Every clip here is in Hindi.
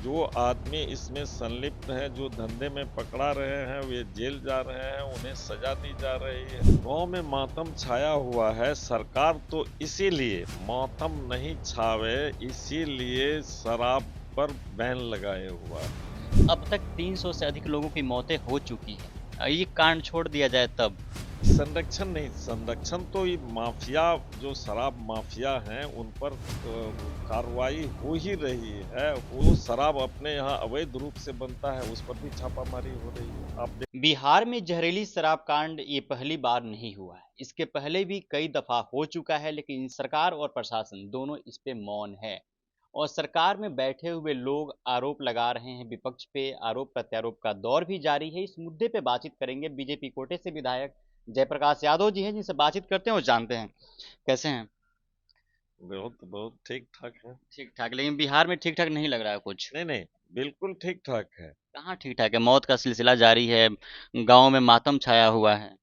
जो आदमी इसमें संलिप्त हैं, जो धंधे में पकड़ा रहे हैं, वे जेल जा रहे हैं, उन्हें सजा दी जा रही है। गांव में मातम छाया हुआ है। सरकार तो इसीलिए मातम नहीं छावे, इसीलिए शराब पर बैन लगाए हुआ है। अब तक 300 से अधिक लोगों की मौतें हो चुकी हैं। ये कांड छोड़ दिया जाए तब। संरक्षण नहीं, संरक्षण तो ये माफिया, जो शराब माफिया हैं उन पर कार्रवाई हो ही रही है। वो शराब अपने यहाँ अवैध रूप से बनता है, उस पर भी छापामारी हो रही है। आप बिहार में जहरीली शराब कांड ये पहली बार नहीं हुआ है। इसके पहले भी कई दफा हो चुका है, लेकिन सरकार और प्रशासन दोनों इस पे मौन है। और सरकार में बैठे हुए लोग आरोप लगा रहे हैं, विपक्ष पे आरोप प्रत्यारोप का दौर भी जारी है। इस मुद्दे पे बातचीत करेंगे। बीजेपी कोटे से विधायक जयप्रकाश यादव जी हैं, जिनसे बातचीत करते हैं और जानते हैं कैसे हैं। बहुत बहुत ठीक ठाक है। ठीक ठाक, लेकिन बिहार में ठीक ठाक नहीं लग रहा है कुछ। नहीं नहीं, बिल्कुल ठीक ठाक है। कहाँ ठीक ठाक है, मौत का सिलसिला जारी है, गांव में मातम छाया हुआ है।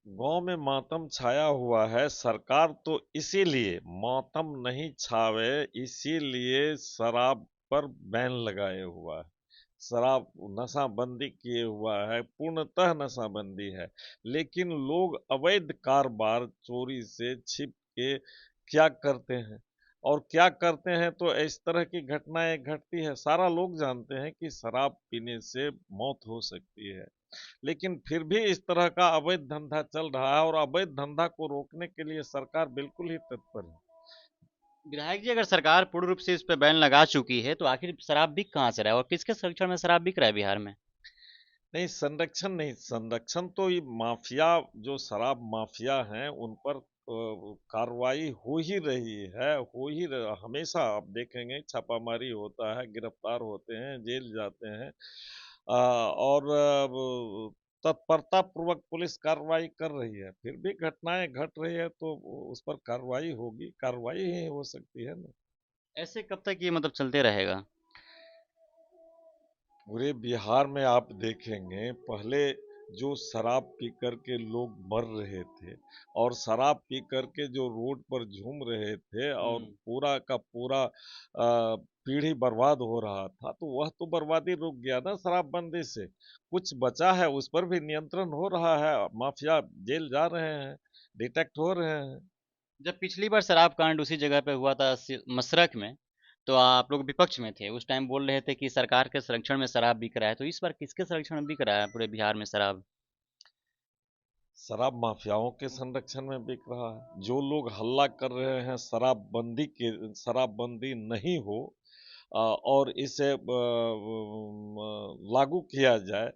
गांव में मातम छाया हुआ है। सरकार तो इसीलिए मातम नहीं छावे, इसीलिए शराब पर बैन लगाए हुआ है। शराब नशाबंदी किए हुआ है, पूर्णतः नशाबंदी है। लेकिन लोग अवैध कारोबार चोरी से छिप के क्या करते हैं, और क्या करते हैं तो इस तरह की घटनाएं घटती है। सारा लोग जानते हैं कि शराब पीने से मौत हो सकती है, लेकिन फिर भी इस तरह का अवैध धंधा चल रहा है, और अवैध धंधा को रोकने के लिए सरकार बिल्कुल ही तत्पर है। विधायक जी, अगर सरकार पूर्ण रूप से इस पे बैन लगा चुकी है तो आखिर शराब बिक कहाँ से रहा है और किसके संरक्षण में शराब बिक रहा है बिहार में। नहीं, संरक्षण नहीं, संरक्षण तो ये माफिया, जो शराब माफिया हैं उन पर कार्रवाई हो ही रही है। हमेशा आप देखेंगे छापामारी होता है, गिरफ्तार होते हैं, जेल जाते हैं, और तत्परता पूर्वक पुलिस कार्रवाई कर रही है। फिर भी घटनाएं घट रही है तो उस पर कार्रवाई होगी, कार्रवाई ही हो सकती है ना। ऐसे कब तक ये मतलब चलते रहेगा। पूरे बिहार में आप देखेंगे, पहले जो शराब पी कर के लोग मर रहे थे, और शराब पी कर के जो रोड पर झूम रहे थे, और हम्म। पूरा का पूरा पीढ़ी बर्बाद हो रहा था, तो वह तो बर्बादी रुक गया ना शराबबंदी से। कुछ बचा है, उस पर भी नियंत्रण हो रहा है। माफिया जेल जा रहे हैं, डिटेक्ट हो रहे हैं। जब पिछली बार शराब कांड उसी जगह पे हुआ था मसरख में, तो आप लोग विपक्ष में थे, उस टाइम बोल रहे थे कि सरकार के संरक्षण में शराब बिक रहा है। तो इस बार किसके संरक्षण में बिक रहा है पूरे बिहार में शराब। शराब माफियाओं के संरक्षण में बिक रहा है। जो लोग हल्ला कर रहे हैं शराबबंदी नहीं हो, और इसे लागू किया जाए,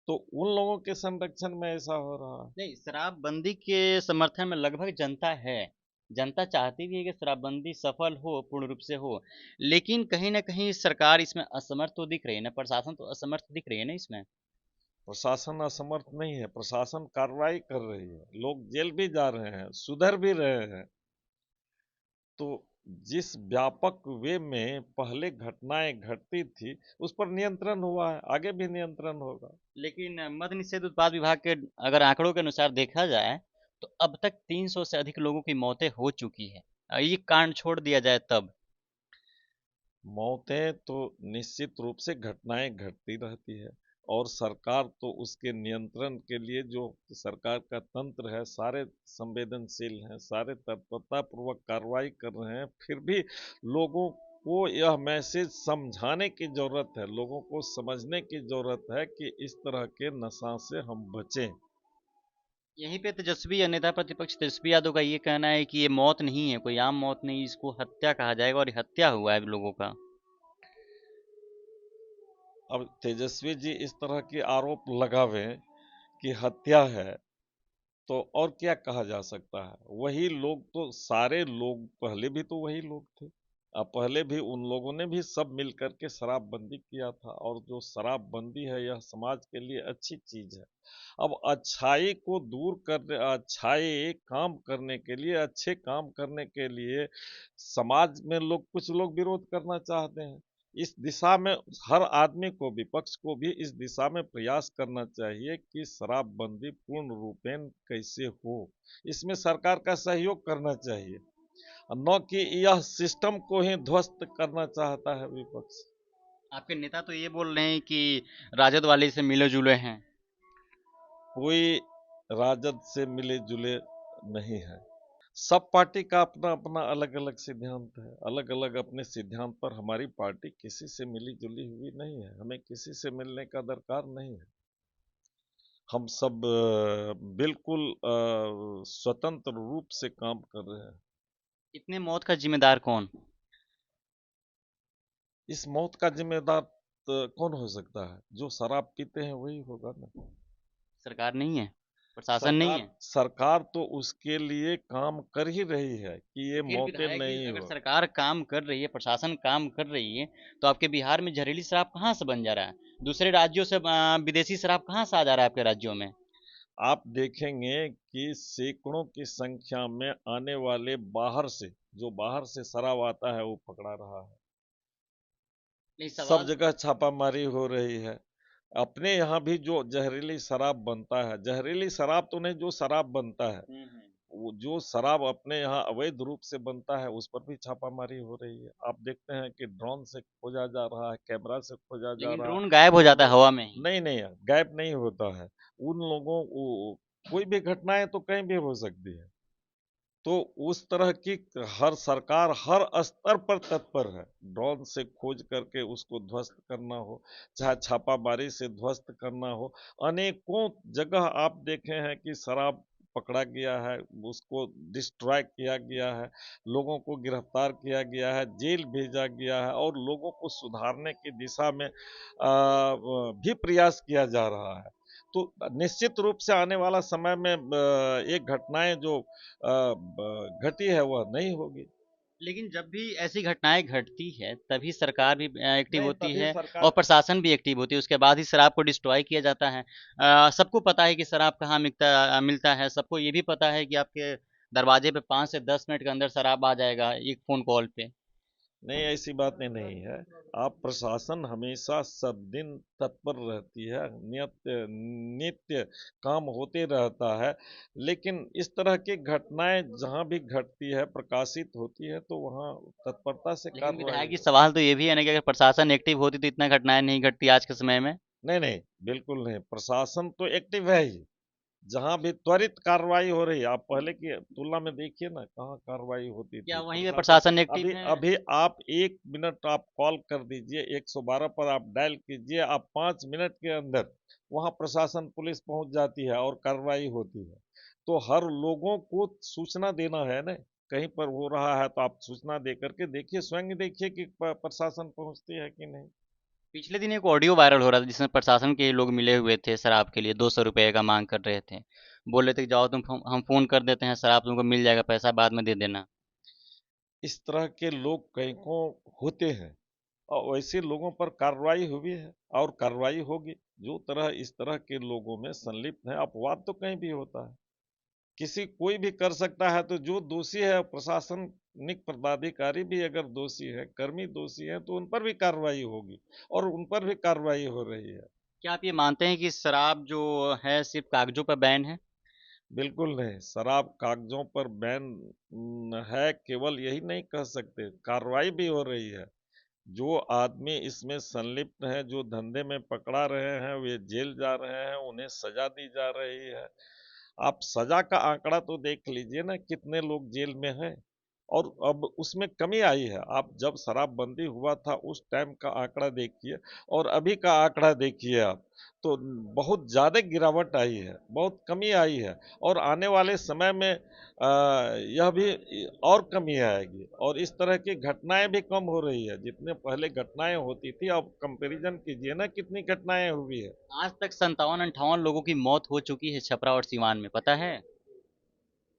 तो उन लोगों के संरक्षण में ऐसा हो रहा है। नहीं, शराबबंदी के समर्थन में लगभग जनता है। जनता चाहती भी है कि शराबबंदी सफल हो, पूर्ण रूप से हो। लेकिन कहीं ना कहीं सरकार इसमें असमर्थ तो दिख रही है ना, प्रशासन तो असमर्थ दिख रही है ना इसमें। प्रशासन असमर्थ नहीं है, प्रशासन कार्रवाई कर रही है। लोग जेल भी जा रहे हैं, सुधर भी रहे हैं। तो जिस व्यापक वे में पहले घटनाएं घटती थी, उस पर नियंत्रण हुआ है, आगे भी नियंत्रण होगा। लेकिन मद्य निषेध उत्पाद विभाग के अगर आंकड़ों के अनुसार देखा जाए तो अब तक 300 से अधिक लोगों की मौतें हो चुकी है। ये कांड छोड़ दिया जाए तब। मौतें तो निश्चित रूप से घटनाएं घटती रहती है, और सरकार तो उसके नियंत्रण के लिए, जो सरकार का तंत्र है, सारे संवेदनशील हैं, सारे तत्परतापूर्वक कार्रवाई कर रहे हैं। फिर भी लोगों को यह मैसेज समझाने की जरूरत है, लोगों को समझने की जरूरत है कि इस तरह के नशा से हम बचें। यहीं पे तेजस्वी नेता प्रतिपक्ष तेजस्वी यादव का ये कहना है कि ये मौत नहीं है, कोई आम मौत नहीं, इसको हत्या कहा जाएगा और ये हत्या हुआ है लोगों का। अब तेजस्वी जी इस तरह के आरोप लगावे कि हत्या है, तो और क्या कहा जा सकता है। वही लोग तो, सारे लोग पहले भी तो वही लोग थे। अब पहले भी उन लोगों ने भी सब मिल करके शराबबंदी किया था, और जो शराबबंदी है यह समाज के लिए अच्छी चीज है। अब अच्छाई को दूर करने, अच्छाई काम करने के लिए, अच्छे काम करने के लिए समाज में कुछ लोग विरोध करना चाहते हैं। इस दिशा में हर आदमी को, विपक्ष को भी इस दिशा में प्रयास करना चाहिए कि शराबबंदी पूर्ण रूपेण कैसे हो। इसमें सरकार का सहयोग करना चाहिए, न कि यह सिस्टम को ही ध्वस्त करना चाहता है विपक्ष। आपके नेता तो ये बोल रहे हैं कि राजद वाले से मिले जुले हैं। कोई राजद से मिले जुले नहीं है। सब पार्टी का अपना अपना अलग अलग सिद्धांत है, अलग अलग अपने सिद्धांत पर हमारी पार्टी किसी से मिली जुली हुई नहीं है, हमें किसी से मिलने का दरकार नहीं है। हम सब बिल्कुल स्वतंत्र रूप से काम कर रहे हैं। इतने मौत का जिम्मेदार कौन? इस मौत का जिम्मेदार कौन हो सकता है? जो शराब पीते हैं वही होगा ना। सरकार नहीं है, प्रशासन नहीं सरकार है? सरकार तो उसके लिए काम कर ही रही है कि तो ये फिर मौतें विधायक जी, नहीं अगर हो। सरकार काम कर रही है, प्रशासन काम कर रही है, तो आपके बिहार में जहरीली शराब कहाँ से बन जा रहा है? दूसरे राज्यों से विदेशी शराब कहाँ से आ जा रहा है आपके राज्यों में? आप देखेंगे कि सैकड़ों की संख्या में आने वाले बाहर से, जो बाहर से शराब आता है वो पकड़ा रहा है। नहीं, सब सवाल। जगह छापामारी हो रही है। अपने यहाँ भी जो जहरीली शराब बनता है, जहरीली शराब तो नहीं, जो शराब बनता है, हम्म। वो जो शराब अपने यहाँ अवैध रूप से बनता है उस पर भी छापामारी हो रही है। आप देखते हैं कि ड्रोन से खोजा जा रहा है, कैमरा से खोजा जा लेकिन रहा है। ड्रोन गायब हो उन जाता है लोग हवा में ही। नहीं नहीं, गायब नहीं होता है। उन लोगों कोई भी घटनाएं तो कहीं भी हो सकती है। तो उस तरह की हर सरकार हर स्तर पर तत्पर है। ड्रोन से खोज करके उसको ध्वस्त करना हो, चाहे छापामारी से ध्वस्त करना हो। अनेकों जगह आप देखे हैं कि शराब पकड़ा गया है, उसको डिस्ट्रॉय किया गया है, लोगों को गिरफ्तार किया गया है, जेल भेजा गया है और लोगों को सुधारने की दिशा में भी प्रयास किया जा रहा है। तो निश्चित रूप से आने वाला समय में एक घटनाएं जो घटी है वह नहीं होगी। लेकिन जब भी ऐसी घटनाएं घटती है, तभी सरकार भी एक्टिव नहीं, होती तभी है और सरकार। प्रशासन भी एक्टिव होती है। उसके बाद ही शराब को डिस्ट्रॉय किया जाता है। सबको पता है कि शराब कहाँ मिलता है। सबको ये भी पता है कि आपके दरवाजे पे 5 से 10 मिनट के अंदर शराब आ जाएगा एक फोन कॉल पे। नहीं, ऐसी बातें नहीं है। आप प्रशासन हमेशा सब दिन तत्पर रहती है, नित्य नित्य काम होते रहता है। लेकिन इस तरह की घटनाएं जहां भी घटती है, प्रकाशित होती है, तो वहां तत्परता से लेकिन विधायक कार्रवाई जी, हो। सवाल तो ये भी है ना कि अगर प्रशासन एक्टिव होती तो इतना घटनाएं नहीं घटती आज के समय में। नहीं नहीं, बिल्कुल नहीं, प्रशासन तो एक्टिव है ही। जहां भी त्वरित कार्रवाई हो रही है, आप पहले की तुलना में देखिए ना, कहाँ कार्रवाई होती क्या थी वहीं पे प्रशासन। प्रशासन एक्टिव अभी है? अभी आप 1 मिनट आप कॉल कर दीजिए, 112 पर आप डायल कीजिए, आप 5 मिनट के अंदर वहां प्रशासन पुलिस पहुंच जाती है और कार्रवाई होती है। तो हर लोगों को सूचना देना है ना, कहीं पर हो रहा है तो आप सूचना दे करके देखिए, स्वयं देखिए कि प्रशासन पहुंचती है कि नहीं। पिछले दिन एक ऑडियो वायरल हो रहा था जिसमें प्रशासन के लोग मिले हुए थे शराब के लिए, 200 रुपए का मांग कर रहे थे। बोल रहे थे कि जाओ तुम, हम फोन कर देते हैं, शराब तुमको मिल जाएगा, पैसा बाद में दे देना। इस तरह के लोग कहीं को होते हैं और वैसे लोगों पर कार्रवाई हुई है और कार्रवाई होगी। जो तरह इस तरह के लोगों में संलिप्त है, अपवाद तो कहीं भी होता है, किसी कोई भी कर सकता है। तो जो दोषी है, प्रशासनिक पदाधिकारी भी अगर दोषी है, कर्मी दोषी है, तो उन पर भी कार्रवाई होगी और उन पर भी कार्रवाई हो रही है। क्या आप ये मानते हैं कि शराब जो है सिर्फ कागजों पर बैन है? बिल्कुल नहीं, शराब कागजों पर बैन है, केवल यही नहीं कह सकते, कार्रवाई भी हो रही है। जो आदमी इसमें संलिप्त हैं, जो धंधे में पकड़ा रहे हैं, वे जेल जा रहे हैं, उन्हें सजा दी जा रही है। आप सजा का आंकड़ा तो देख लीजिए ना, कितने लोग जेल में हैं। और अब उसमें कमी आई है। आप जब शराबबंदी हुआ था उस टाइम का आंकड़ा देखिए और अभी का आंकड़ा देखिए आप, तो बहुत ज़्यादा गिरावट आई है, बहुत कमी आई है। और आने वाले समय में यह भी और कमी आएगी और इस तरह की घटनाएं भी कम हो रही है। जितने पहले घटनाएं होती थी, अब कंपैरिजन कीजिए ना कितनी घटनाएं हुई है। आज तक 57-58 लोगों की मौत हो चुकी है छपरा और सिवान में, पता है?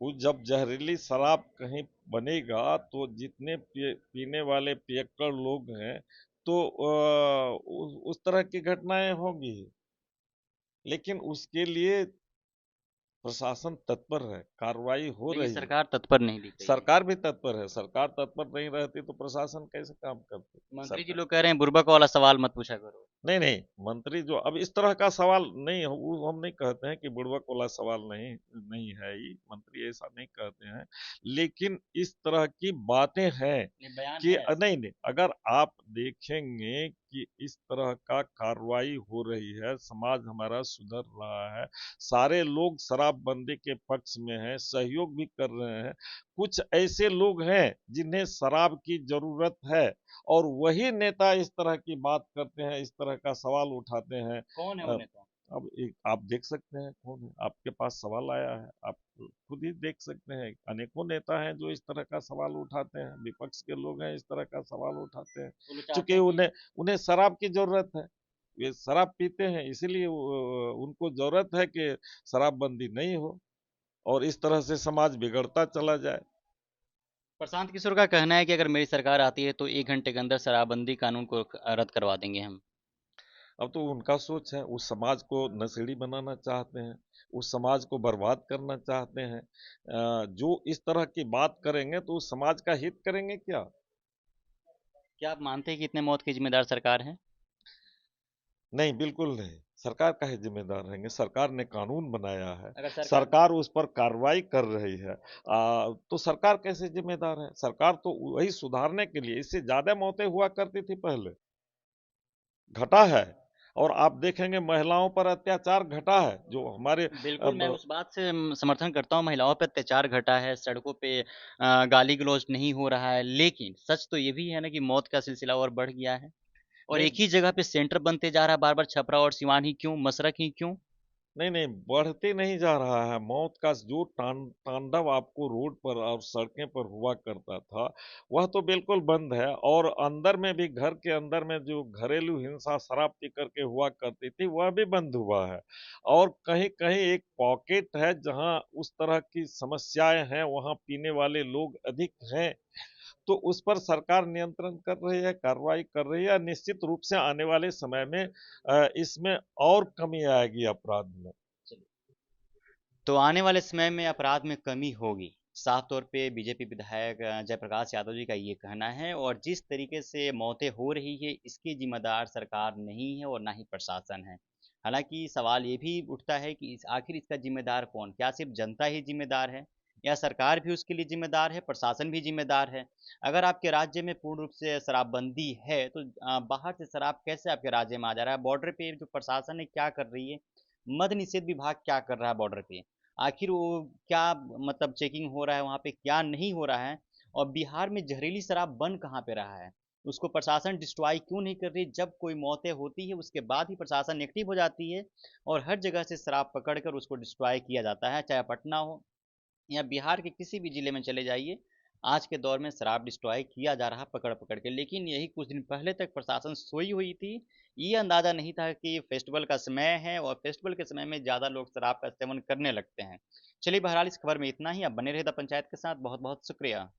वो जब जहरीली शराब कहीं बनेगा तो जितने पीने वाले पियक्कड़ लोग हैं, तो उस तरह की घटनाएं होंगी। लेकिन उसके लिए प्रशासन तत्पर है, कार्रवाई हो लेकिन रही है। सरकार तत्पर नहीं दिख रही है। सरकार भी तत्पर है, सरकार तत्पर नहीं रहती तो प्रशासन कैसे काम करती? मंत्री जी सरकार। लोग कह रहे हैं बुर्बक वाला सवाल मत पूछा करो। नहीं नहीं, मंत्री जो अब इस तरह का सवाल नहीं है, वो हम नहीं कहते हैं कि बुड़बक वाला सवाल नहीं नहीं है, ये मंत्री ऐसा नहीं कहते हैं। लेकिन इस तरह की बातें हैं ये बयान कि है। नहीं नहीं, अगर आप देखेंगे कि इस तरह का कार्रवाई हो रही है, समाज हमारा सुधर रहा है, सारे लोग शराबबंदी के पक्ष में हैं, सहयोग भी कर रहे हैं। कुछ ऐसे लोग हैं जिन्हें शराब की जरूरत है और वही नेता इस तरह की बात करते हैं, इस तरह का सवाल उठाते हैं। कौन है वो नेता? अब एक आप देख सकते हैं कौन है, आपके पास सवाल आया है, आप खुद ही देख सकते हैं। अनेकों नेता हैं जो इस तरह का सवाल उठाते हैं, विपक्ष के लोग हैं इस तरह का सवाल उठाते हैं, वो लोग चाहते क्योंकि हैं कि उन्हें उन्हें शराब की जरूरत है। वे शराब पीते हैं, इसीलिए उनको जरूरत है कि शराबबंदी नहीं हो और इस तरह से समाज बिगड़ता चला जाए। प्रशांत किशोर का कहना है कि अगर मेरी सरकार आती है तो 1 घंटे के अंदर शराबबंदी कानून को रद्द करवा देंगे हम। अब तो उनका सोच है, उस समाज को नशेड़ी बनाना चाहते हैं, उस समाज को बर्बाद करना चाहते हैं। जो इस तरह की बात करेंगे तो उस समाज का हित करेंगे क्या? क्या आप मानते हैं कि इतने मौत की जिम्मेदार सरकार है? नहीं, बिल्कुल नहीं। सरकार काहे जिम्मेदार रहेंगे? सरकार ने कानून बनाया है, अगर सरकार सरकार उस पर कार्रवाई कर रही है। तो सरकार कैसे जिम्मेदार है? सरकार तो वही सुधारने के लिए, इससे ज्यादा मौतें हुआ करती थी पहले, घटा है। और आप देखेंगे महिलाओं पर अत्याचार घटा है, जो हमारे बिल्कुल, मैं अब उस बात से समर्थन करता हूँ, महिलाओं पे अत्याचार घटा है, सड़कों पे गाली-गलौज नहीं हो रहा है, लेकिन सच तो ये भी है ना कि मौत का सिलसिला और बढ़ गया है और नहीं एक ही जगह पे सेंटर बनते जा रहा है बार-बार, छपरा और सिवान ही क्यों, मसरख ही क्यों? नहीं नहीं, बढ़ते नहीं जा रहा है। मौत का जो तांडव आपको रोड पर और सड़कें पर हुआ करता था, वह तो बिल्कुल बंद है। और अंदर में भी, घर के अंदर में जो घरेलू हिंसा शराब पी करके हुआ करती थी, वह भी बंद हुआ है। और कहीं कहीं एक पॉकेट है जहां उस तरह की समस्याएं हैं, वहां पीने वाले लोग अधिक हैं। तो उस पर सरकार नियंत्रण कर रही है, कार्रवाई कर रही है। निश्चित रूप से आने वाले समय में इसमें और कमी आएगी अपराध में। तो आने वाले समय में अपराध में कमी होगी। साफ तौर पे बीजेपी विधायक जयप्रकाश यादव जी का ये कहना है और जिस तरीके से मौतें हो रही है इसकी जिम्मेदार सरकार नहीं है और ना ही प्रशासन है। हालांकि सवाल ये भी उठता है कि आखिर इसका जिम्मेदार कौन? क्या सिर्फ जनता ही जिम्मेदार है या सरकार भी उसके लिए जिम्मेदार है, प्रशासन भी जिम्मेदार है? अगर आपके राज्य में पूर्ण रूप से शराबबंदी है तो बाहर से शराब कैसे आपके राज्य में आ जा रहा है? बॉर्डर पे जो प्रशासन है क्या कर रही है? मद्य निषेध विभाग क्या कर रहा है बॉर्डर पे? आखिर वो क्या मतलब चेकिंग हो रहा है वहाँ पे, क्या नहीं हो रहा है? और बिहार में जहरीली शराब बन कहाँ पे रहा है? उसको प्रशासन डिस्ट्रॉय क्यों नहीं कर रही? जब कोई मौतें होती है उसके बाद ही प्रशासन एक्टिव हो जाती है और हर जगह से शराब पकड़ कर उसको डिस्ट्रॉय किया जाता है, चाहे पटना हो या बिहार के किसी भी जिले में चले जाइए। आज के दौर में शराब डिस्ट्रॉय किया जा रहा पकड़ पकड़ के, लेकिन यही कुछ दिन पहले तक प्रशासन सोई हुई थी। ये अंदाजा नहीं था कि फेस्टिवल का समय है और फेस्टिवल के समय में ज़्यादा लोग शराब का सेवन करने लगते हैं। चलिए बहरहाल इस खबर में इतना ही। आप बने रहे द पंचायत के साथ। बहुत बहुत शुक्रिया।